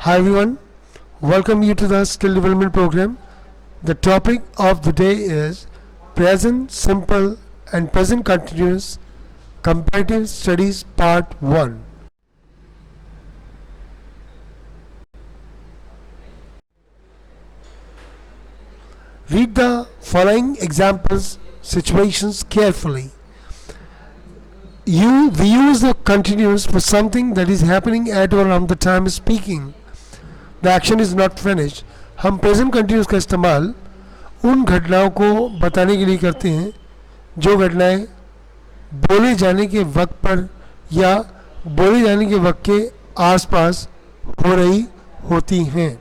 Hi everyone, welcome you to the skill development program. The topic of the day is present simple and present continuous comparative studies part 1. Read the following examples situations carefully. We use the continuous for something that is happening at or around the time of speaking. The action is not finished. हम present continuous का इस्तेमाल उन घटनाओं को बताने के लिए करते हैं जो घटनाएं बोले जाने के वक्त पर या बोले जाने के वक्त के आसपास हो रही होती हैं.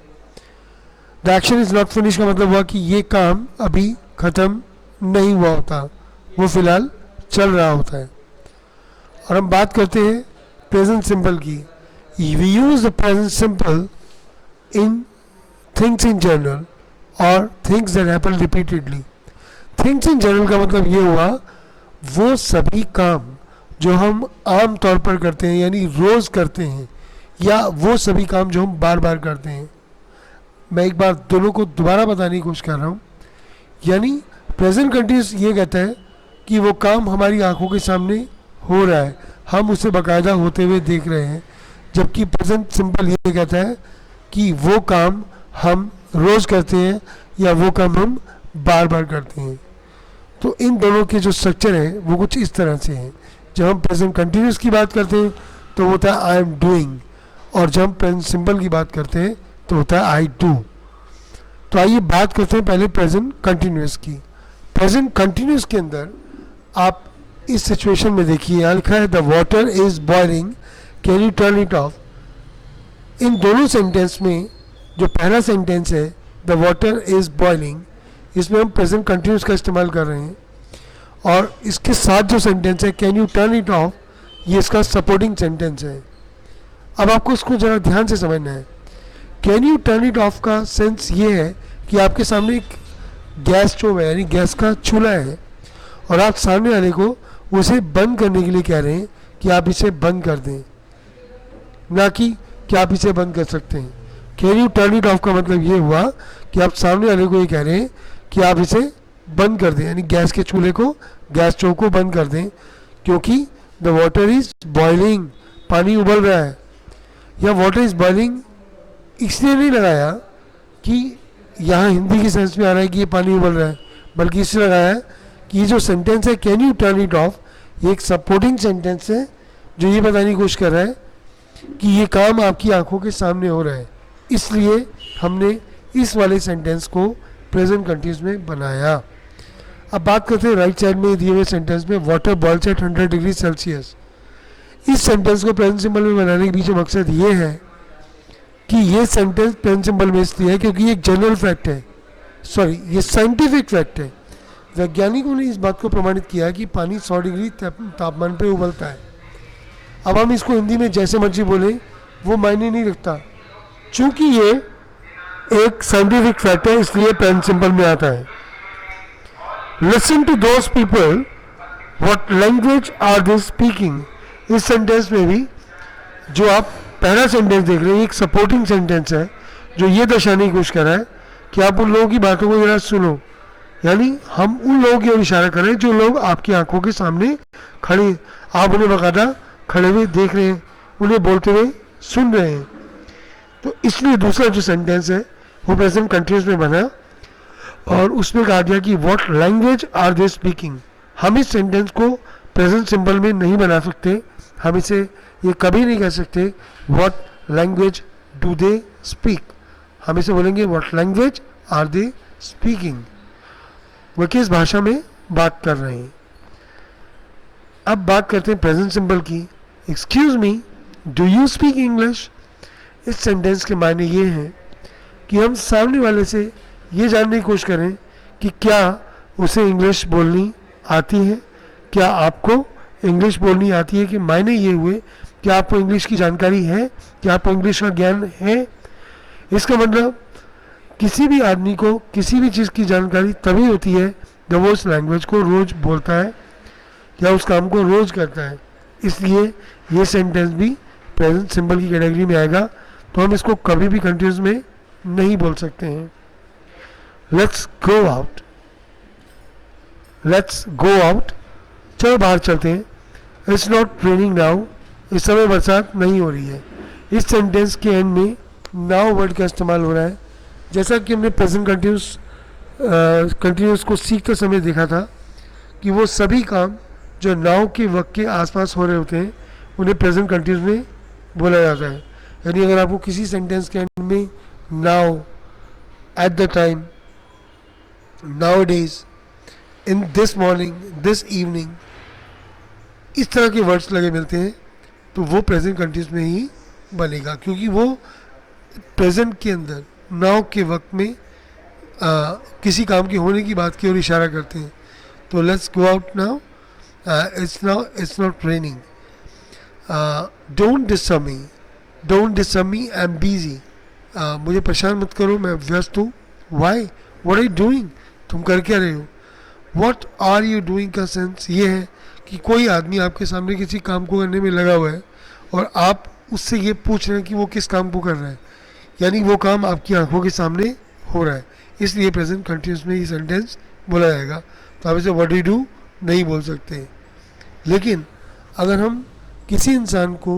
The action is not finish का मतलब हुआ कि ये काम अभी ख़त्म नहीं हुआ होता, वो फ़िलहाल चल रहा होता है. और हम बात करते हैं प्रेजेंट सिंपल की. We use the present simple in things in general or things that happen repeatedly. Things in general का मतलब ये हुआ वो सभी काम जो हम आम तौर पर करते हैं यानी रोज़ करते हैं या वो सभी काम जो हम बार बार करते हैं. मैं एक बार दोनों को दोबारा बताने की कोशिश कर रहा हूँ. यानी प्रेजेंट कंटिन्यूस ये कहता है कि वो काम हमारी आंखों के सामने हो रहा है, हम उसे बाकायदा होते हुए देख रहे हैं. जबकि प्रेजेंट सिंपल ये कहता है कि वो काम हम रोज़ करते हैं या वो काम हम बार बार करते हैं. तो इन दोनों के जो स्ट्रक्चर हैं वो कुछ इस तरह से हैं. जब हम प्रेजेंट कंटिन्यूस की बात करते हैं तो होता है आई एम डूइंग, और जब हम प्रेजेंट सिंपल की बात करते हैं तो होता है आई डू. तो आइए बात करते हैं पहले प्रेजेंट कंटिन्यूस की. प्रेजेंट कंटिन्यूस के अंदर आप इस सिचुएशन में देखिए, यहाँ लिखा है the water is boiling, can you turn it off. इन दोनों सेंटेंस में जो पहला सेंटेंस है द वाटर इज़ बॉइलिंग, इसमें हम प्रेजेंट कंटिन्यूस का इस्तेमाल कर रहे हैं. और इसके साथ जो सेंटेंस है can you turn it of, ये इसका सपोर्टिंग सेंटेंस है. अब आपको इसको ज़रा ध्यान से समझना है. Can you turn it of का सेंस ये है कि आपके सामने एक गैस स्टोव है यानी गैस का चूल्हा है और आप सामने वाले को उसे बंद करने के लिए कह रहे हैं कि आप इसे बंद कर दें, ना कि क्या आप इसे बंद कर सकते हैं. Can you turn it of का मतलब ये हुआ कि आप सामने वाले को ये कह रहे हैं कि आप इसे बंद कर दें, यानी गैस के चूल्हे को, गैस स्टोव को बंद कर दें, क्योंकि द वाटर इज़ बॉइलिंग, पानी उबल रहा है. या वाटर इज़ बॉइलिंग इसलिए नहीं लगाया कि यहाँ हिंदी की सेंस में आ रहा है कि ये पानी उबल रहा है, बल्कि इसलिए लगाया है कि ये जो सेंटेंस है can you turn it of, ये एक सपोर्टिंग सेंटेंस है जो ये बताने की कोशिश कर रहा है कि ये काम आपकी आंखों के सामने हो रहा है. इसलिए हमने इस वाले सेंटेंस को प्रेजेंट कंटिन्यूस में बनाया. अब बात करते हैं राइट साइड में दिए हुए सेंटेंस में water boils at 100 degree Celsius. इस सेंटेंस को प्रेजेंट सिंबल में बनाने के पीछे मकसद ये है कि ये सेंटेंस प्रेजेंट सिंबल में इसलिए है क्योंकि ये एक जनरल फैक्ट है, सॉरी ये साइंटिफिक फैक्ट है. वैज्ञानिकों ने इस बात को प्रमाणित किया कि पानी 100 डिग्री तापमान पर उबलता है. अब हम इसको हिंदी में जैसे मर्जी बोले वो मायने नहीं रखता, चूँकि ये एक साइंटिफिक फैक्ट है इसलिए प्रेजेंट सिंपल में आता है. Listen to those people, what language are they speaking. इस सेंटेंस में भी जो आप पहला सेंटेंस देख रहे हैं एक सपोर्टिंग सेंटेंस है जो ये दर्शाने की कोशिश कर रहा है कि आप उन लोगों की बातों को जरा सुनो. यानी हम उन लोगों की ओर इशारा कर रहे हैं जो लोग आपकी आंखों के सामने खड़े, आप उन्हें बाकायदा खड़े हुए देख रहे हैं, उन्हें बोलते हुए सुन रहे हैं. तो इसलिए दूसरा जो सेंटेंस है वो प्रेजेंट कंटिन्यूस में बना और उसमें कहा गया कि what language are they speaking. हम इस सेंटेंस को प्रेजेंट सिंबल में नहीं बना सकते, हम इसे ये कभी नहीं कह सकते what language do they speak. हम इसे बोलेंगे what language are they speaking, वो किस भाषा में बात कर रहे हैं. अब बात करते हैं प्रेजेंट सिंबल की. Excuse me, do you speak English. इस सेंटेंस के मायने ये हैं कि हम सामने वाले से ये जानने की कोशिश करें कि क्या उसे इंग्लिश बोलनी आती है, क्या आपको इंग्लिश बोलनी आती है. कि मायने ये हुए कि आपको इंग्लिश की जानकारी है, क्या आपको इंग्लिश का ज्ञान है. इसका मतलब किसी भी आदमी को किसी भी चीज़ की जानकारी तभी होती है जब वो उस लैंग्वेज को रोज़ बोलता है या उस काम को रोज़ करता है. इसलिए ये सेंटेंस भी प्रेजेंट सिंबल की कैटेगरी में आएगा. तो हम इसको कभी भी कंटिन्यूस में नहीं बोल सकते हैं. Let's go out. Let's go out. चलो बाहर चलते हैं. It's not raining now. इस समय बरसात नहीं हो रही है. इस सेंटेंस के एंड में नाउ वर्ड का इस्तेमाल हो रहा है. जैसा कि हमने प्रेजेंट कंटिन्यूस को सीखते समय देखा था कि वो सभी काम जो नाउ के वक्त के आसपास हो रहे होते हैं उन्हें प्रेजेंट कंटिन्यूस में बोला जाता है. यानी अगर आपको किसी सेंटेंस के एंड में now, at the time, now days, in this morning, this evening, इस तरह के वर्ड्स लगे मिलते हैं तो वो प्रेजेंट कंटिन्यूस में ही बनेगा, क्योंकि वो प्रेजेंट के अंदर नाउ के वक्त में किसी काम के होने की बात की ओर इशारा करते हैं. तो let's go out now. It's not raining. Don't disturb me. Don't disturb me, I am busy. मुझे परेशान मत करो, मैं व्यस्त हूँ. Why? What are you doing? तुम कर क्या रहे हो? व्हाट आर यू डूइंग का सेंस ये है कि कोई आदमी आपके सामने किसी काम को करने में लगा हुआ है और आप उससे ये पूछ रहे हैं कि वो किस काम को कर रहा है, यानी वो काम आपकी आंखों के सामने हो रहा है. इसलिए प्रेजेंट कंटिन्यूस में ये सेंटेंस बोला जाएगा. तो आप इसे व्हाट डू यू डू नहीं बोल सकते. लेकिन अगर हम किसी इंसान को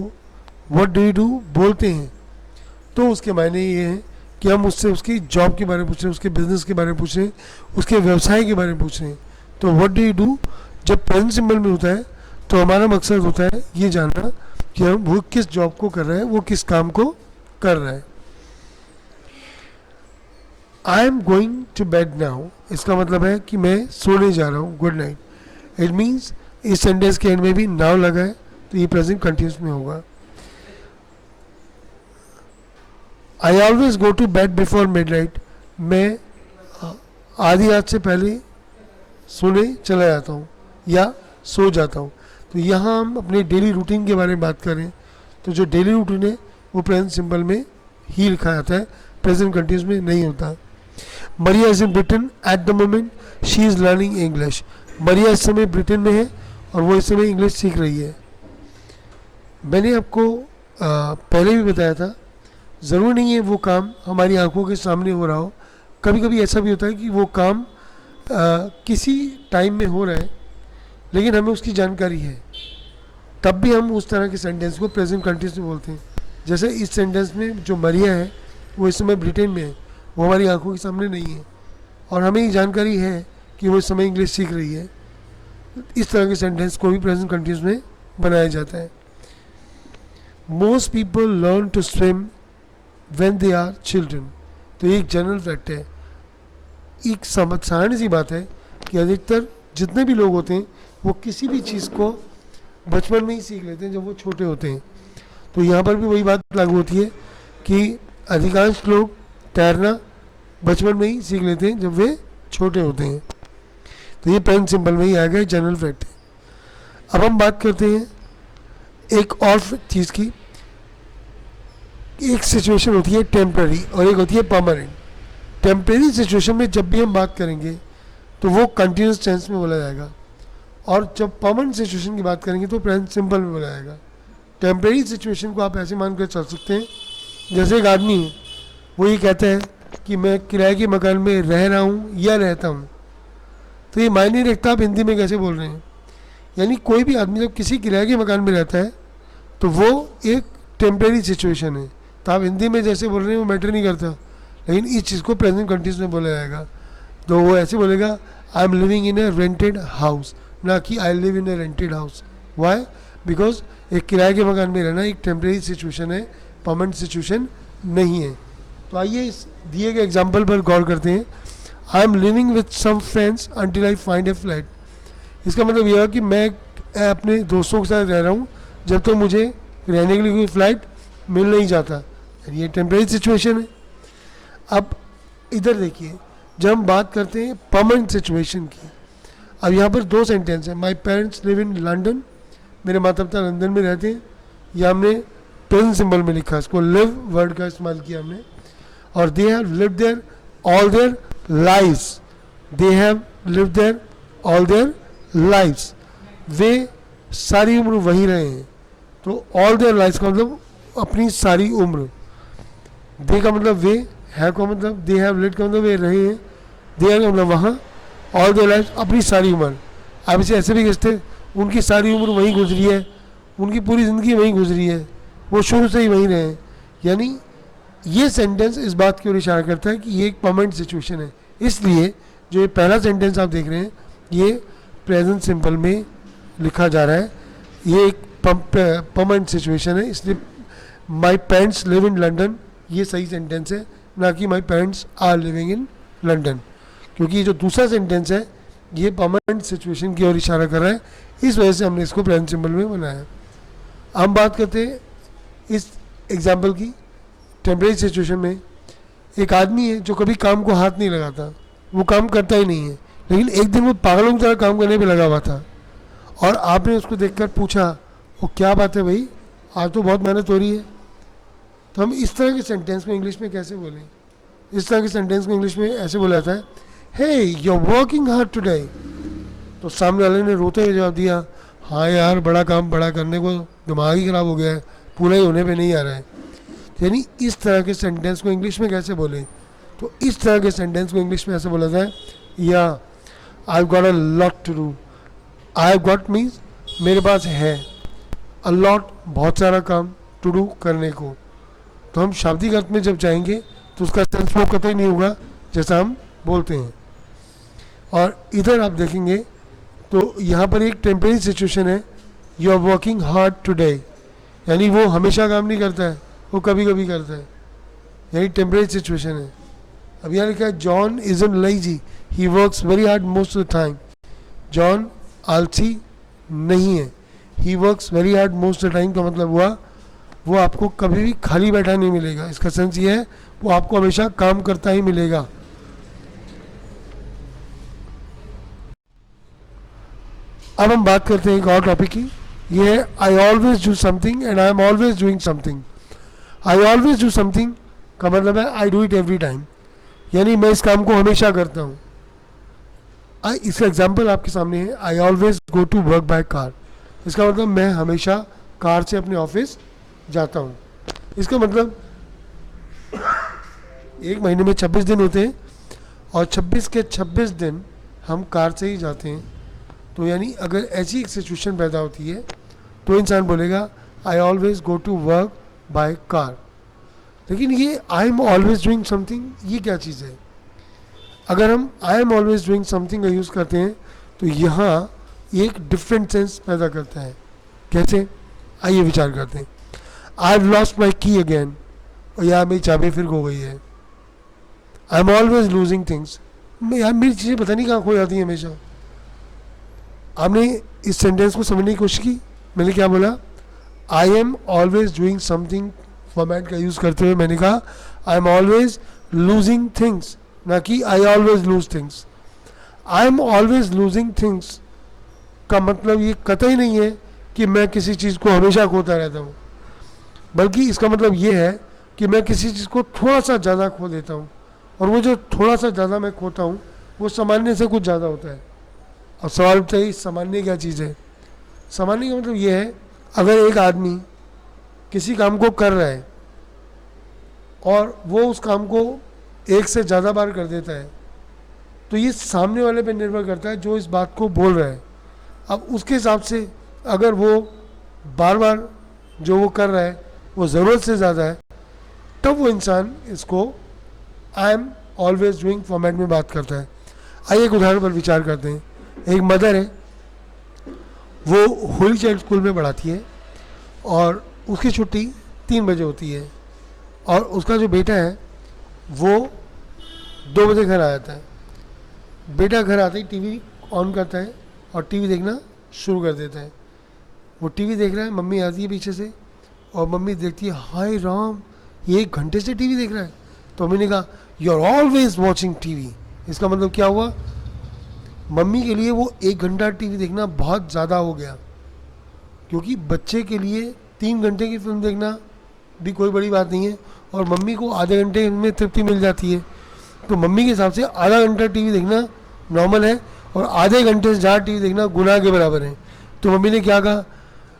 व्हाट डू यू डू बोलते हैं तो उसके मायने ये हैं कि हम उससे उसकी जॉब के बारे में पूछ रहे हैं, उसके बिजनेस के बारे में पूछ रहे हैं, उसके व्यवसाय के बारे में पूछ रहे हैं. तो व्हाट डू यू डू जब प्रेजेंट सिंबल में होता है तो हमारा मकसद होता है ये जानना कि हम वो किस जॉब को कर रहा है, वो किस काम को कर रहा है. I am going to bed now. इसका मतलब है कि मैं सोने जा रहा हूँ. Good night. इट मीन्स इस सेंटेंस के एंड में भी नाउ लगा है तो ये प्रेजेंट कंटिन्यूस में होगा. I always go to bed before midnight. मैं आधी रात से पहले सोने चला जाता हूँ या सो जाता हूँ. तो यहाँ हम अपने डेली रूटीन के बारे में बात करें तो जो डेली रूटीन है वो प्रेजेंट सिंबल में ही लिखा जाता है, प्रेजेंट कंटिन्यूस में नहीं होता. Maria is in Britain at the moment. She is learning English. Maria इस समय ब्रिटेन में है और वो इस समय इंग्लिश सीख रही है. मैंने आपको पहले भी बताया था, ज़रूर नहीं है वो काम हमारी आंखों के सामने हो रहा हो. कभी कभी ऐसा भी होता है कि वो काम किसी टाइम में हो रहा है लेकिन हमें उसकी जानकारी है, तब भी हम उस तरह के सेंटेंस को प्रेजेंट कंटिन्यूस में बोलते हैं. जैसे इस सेंटेंस में जो मरिया है वो इस समय ब्रिटेन में है, वो हमारी आंखों के सामने नहीं है और हमें ये जानकारी है कि वो इस समय इंग्लिश सीख रही है. इस तरह के सेंटेंस को भी प्रेजेंट कंटिन्यूस में बनाया जाता है. Most people learn to swim when they are children. तो ये एक जनरल फैक्ट है, एक साधारण सी बात है कि अधिकतर जितने भी लोग होते हैं वो किसी भी चीज़ को बचपन में ही सीख लेते हैं जब वो छोटे होते हैं. तो यहाँ पर भी वही बात लागू होती है कि अधिकांश लोग तैरना बचपन में ही सीख लेते हैं जब वे छोटे होते हैं. तो ये प्रेजेंट सिंबल में ही आएगा, जनरल फैक्ट है. अब हम बात करते हैं एक और चीज़ की. एक सिचुएशन होती है टेम्पररी और एक होती है परमानेंट. टेम्पररी सिचुएशन में जब भी हम बात करेंगे तो वो कंटिन्यूस टेंस में बोला जाएगा और जब परमानेंट सिचुएशन की बात करेंगे तो प्रेजेंट सिंपल में बोला जाएगा. टेम्पररी सिचुएशन को आप ऐसे मान कर चल सकते हैं जैसे एक आदमी है, वो ये कहता है कि मैं किराए के मकान में रह रहा हूँ या रहता हूँ. तो ये मायने नहीं रखता आप हिंदी में कैसे बोल रहे हैं. यानी कोई भी आदमी जब किसी किराए के मकान में रहता है तो वो एक टेम्पररी सिचुएशन है. तो आप हिंदी में जैसे बोल रहे हैं वो मैटर नहीं करता, लेकिन इस चीज़ को प्रेजेंट कंटिन्यूस में बोला जाएगा. तो वो ऐसे बोलेगा I am living in a rented house, ना कि I live in a rented house. Why? Because एक किराए के मकान में रहना एक टेम्परेरी सिचुएशन है, परमानेंट सिचुएशन नहीं है. तो आइए इस दिए गए एग्जाम्पल पर गौर करते हैं. I am living with some friends until I find a flat. इसका मतलब यह है कि मैं अपने दोस्तों के साथ रह रहा हूँ जब तक तो मुझे रहने के लिए कोई फ्लैट मिल नहीं जाता. ये टेम्परेरी सिचुएशन है. अब इधर देखिए, जब हम बात करते हैं परमानेंट सिचुएशन की, अब यहाँ पर दो सेंटेंस है. माई पेरेंट्स लिव इन लंडन. मेरे माता पिता लंदन में रहते हैं. यह हमने प्रेजेंट सिंबल में लिखा, इसको लिव वर्ड का इस्तेमाल किया हमने. और they have lived there all their lives. They have lived there all their lives. वे सारी उम्र वहीं रहे हैं. तो ऑल देयर लाइव्स का मतलब अपनी सारी उम्र. दे का मतलब वे, है का मतलब दे हैव लिव्ड का मतलब वे रहे हैं, दे का मतलब वहाँ, ऑल देयर लाइफ अपनी सारी उम्र। आप इसे ऐसे भी कहते, उनकी सारी उम्र वहीं गुजरी है, उनकी पूरी ज़िंदगी वहीं गुजरी है, वो शुरू से ही वहीं रहे हैं। यानी ये सेंटेंस इस बात की ओर इशारा करता है कि ये एक परमानेंट सिचुएशन है। इसलिए जो ये पहला सेंटेंस आप देख रहे हैं ये प्रेजेंट सिंपल में लिखा जा रहा है, ये एक परमानेंट सिचुएशन है, इसलिए my parents live in London ये सही सेंटेंस है, ना कि my parents are living in London, क्योंकि ये जो दूसरा सेंटेंस है ये परमानेंट सिचुएशन की ओर इशारा कर रहा है, इस वजह से हमने इसको प्रेजेंट सिंपल में बनाया। हम बात करते हैं इस एग्जाम्पल की। टेम्परेरी सिचुएशन में एक आदमी है जो कभी काम को हाथ नहीं लगाता, वो काम करता ही नहीं है, लेकिन एक दिन वो पागलों की तरह काम करने पे लगा हुआ था और आपने उसको देखकर पूछा वो क्या बात है भाई, आज तो बहुत मेहनत हो रही है। तो हम इस तरह के सेंटेंस को इंग्लिश में कैसे बोलें? इस तरह के सेंटेंस को इंग्लिश में ऐसे बोला जाता है, हे you are working hard today. तो सामने वाले ने रोते हुए जवाब दिया, हाँ यार बड़ा काम बड़ा करने को दिमाग ही ख़राब हो गया है, पूरा ही होने पे नहीं आ रहा है। यानी इस तरह के सेंटेंस को इंग्लिश में कैसे बोलें? तो इस तरह के सेंटेंस को इंग्लिश में ऐसे बोला जाए, या I got a lot to do. I got means मेरे पास है, अ लॉट बहुत सारा काम, टू डू करने को। तो हम शाब्दिक अर्थ में जब जाएंगे तो उसका सेंस वो कतई नहीं होगा जैसा हम बोलते हैं। और इधर आप देखेंगे तो यहाँ पर एक टेम्परेरी सिचुएशन है, you are working hard today, यानी वो हमेशा काम नहीं करता है, वो कभी कभी करता है, यानी टेम्परेरी सिचुएशन है। अब यहाँ लिखा है John is an lazy, he works very hard most of the time. John आलसी नहीं है, he works very hard most of the time का मतलब हुआ वो आपको कभी भी खाली बैठा नहीं मिलेगा। इसका सेंस ये है वो आपको हमेशा काम करता ही मिलेगा। अब हम बात करते हैं एक और टॉपिक की, ये है I always do something and I am always doing something. I always do something का मतलब है I do it every time, यानी मैं इस काम को हमेशा करता हूँ। इसका एग्जाम्पल आपके सामने है, I always go to work by car. इसका मतलब मैं हमेशा कार से अपने ऑफिस जाता हूँ। इसका मतलब एक महीने में 26 दिन होते हैं और 26 के 26 दिन हम कार से ही जाते हैं। तो यानी अगर ऐसी एक सिचुएशन पैदा होती है तो इंसान बोलेगा I always go to work by car. लेकिन ये I am always doing something ये क्या चीज़ है? अगर हम I am always doing something का यूज़ करते हैं तो यहाँ एक डिफरेंट सेंस पैदा करता है। कैसे? आइए विचार करते हैं। आई हैव लॉस्ट माई की अगेन, और यार मेरी चाबी फिर खो गई है। I am always losing things, यार मेरी चीज़ें पता नहीं कहाँ खो जाती हैं हमेशा। आपने इस सेंटेंस को समझने की कोशिश की, मैंने क्या बोला? I am always doing something format का यूज़ करते हुए मैंने कहा I am always losing things, ना कि I always lose things. I am always losing things का मतलब ये कतई नहीं है कि मैं किसी चीज़ को हमेशा खोता रहता हूँ, बल्कि इसका मतलब ये है कि मैं किसी चीज़ को थोड़ा सा ज़्यादा खो देता हूँ, और वो जो थोड़ा सा ज़्यादा मैं खोता हूँ वो सामान्य से कुछ ज़्यादा होता है। अब सवाल उठता है सामान्य क्या चीज़ है? सामान्य का मतलब ये है अगर एक आदमी किसी काम को कर रहा है और वो उस काम को एक से ज़्यादा बार कर देता है, तो ये सामने वाले पे निर्भर करता है जो इस बात को बोल रहा है। अब उसके हिसाब से अगर वो बार बार जो वो कर रहा है वो ज़रूरत से ज़्यादा है, तब वो इंसान इसको आई एम ऑलवेज डूइंग फॉर्मेट में बात करता है। आइए एक उदाहरण पर विचार करते हैं। एक मदर है, वो होली चाइल्ड स्कूल में पढ़ाती है और उसकी छुट्टी 3 बजे होती है, और उसका जो बेटा है वो 2 बजे घर आ जाता है। बेटा घर आते ही टीवी ऑन करता है और टीवी देखना शुरू कर देता है। वो टीवी देख रहा है, मम्मी आती है पीछे से और मम्मी देखती है हाय राम ये 1 घंटे से टीवी देख रहा है। तो मम्मी ने कहा you are always watching TV. इसका मतलब क्या हुआ? मम्मी के लिए वो 1 घंटा टीवी देखना बहुत ज़्यादा हो गया, क्योंकि बच्चे के लिए 3 घंटे की फिल्म देखना भी कोई बड़ी बात नहीं है और मम्मी को आधे घंटे में तृप्ति मिल जाती है। तो मम्मी के हिसाब से आधा घंटा टीवी देखना नॉर्मल है और आधे घंटे से ज़्यादा टीवी देखना गुनाह के बराबर है। तो मम्मी ने क्या कहा?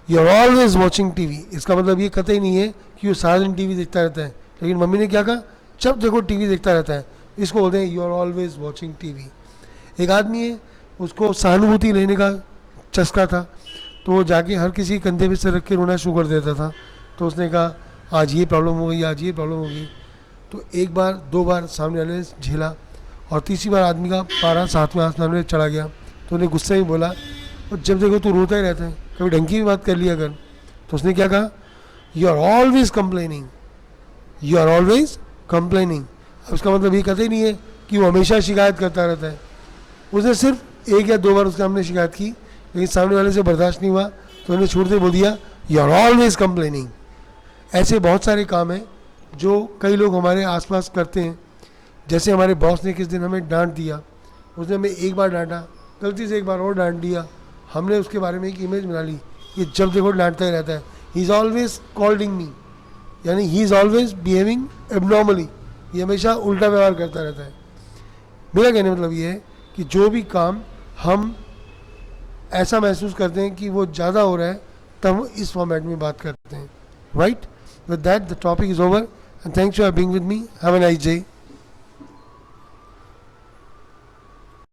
You are always watching TV. इसका मतलब ये कतई नहीं है कि वो सारा दिन टीवी देखता रहता है, लेकिन मम्मी ने क्या कहा, जब देखो टीवी देखता रहता है, इसको बोलते हैं you are always watching TV. एक आदमी है, उसको सहानुभूति लेने का चस्का था, तो वो जाके हर किसी के कंधे पे सिर रख के रोना शुरू कर देता था। तो उसने कहा आज ये प्रॉब्लम हो गई, आज ये प्रॉब्लम हो गई। तो एक बार, दो बार सामने वाले ने झेला, और तीसरी बार आदमी का पारा 7वें आसमान में चढ़ा गया। तो उन्हें गुस्से में बोला, और जब देखो तू रोता ही रहता है, कभी ढंग की भी बात कर लिया कर। तो उसने क्या कहा, you are always complaining, you are always complaining. अब उसका मतलब ये कहते ही नहीं है कि वो हमेशा शिकायत करता रहता है। उसने सिर्फ 1 या 2 बार उसके सामने शिकायत की, लेकिन सामने वाले से बर्दाश्त नहीं हुआ, तो उन्हें छोड़ते बोल दिया यू आर ऑलवेज कंप्लेनिंग। ऐसे बहुत सारे काम हैं जो कई लोग हमारे आसपास करते हैं। जैसे हमारे बॉस ने किस दिन हमें डांट दिया, उसने हमें एक बार डांटा, गलती से एक बार और डांट दिया, हमने उसके बारे में एक इमेज बना ली, ये जब देखो डांटता ही रहता है, ही इज़ ऑलवेज कॉल्डिंग मी, यानी he is always behaving abnormally, ये हमेशा उल्टा व्यवहार करता रहता है। मेरा कहने मतलब ये है कि जो भी काम हम ऐसा महसूस करते हैं कि वो ज़्यादा हो रहा है, तब हम इस फॉर्मेट में बात करते हैं, right. With that the topic is over and thanks for being with me. Have a nice day.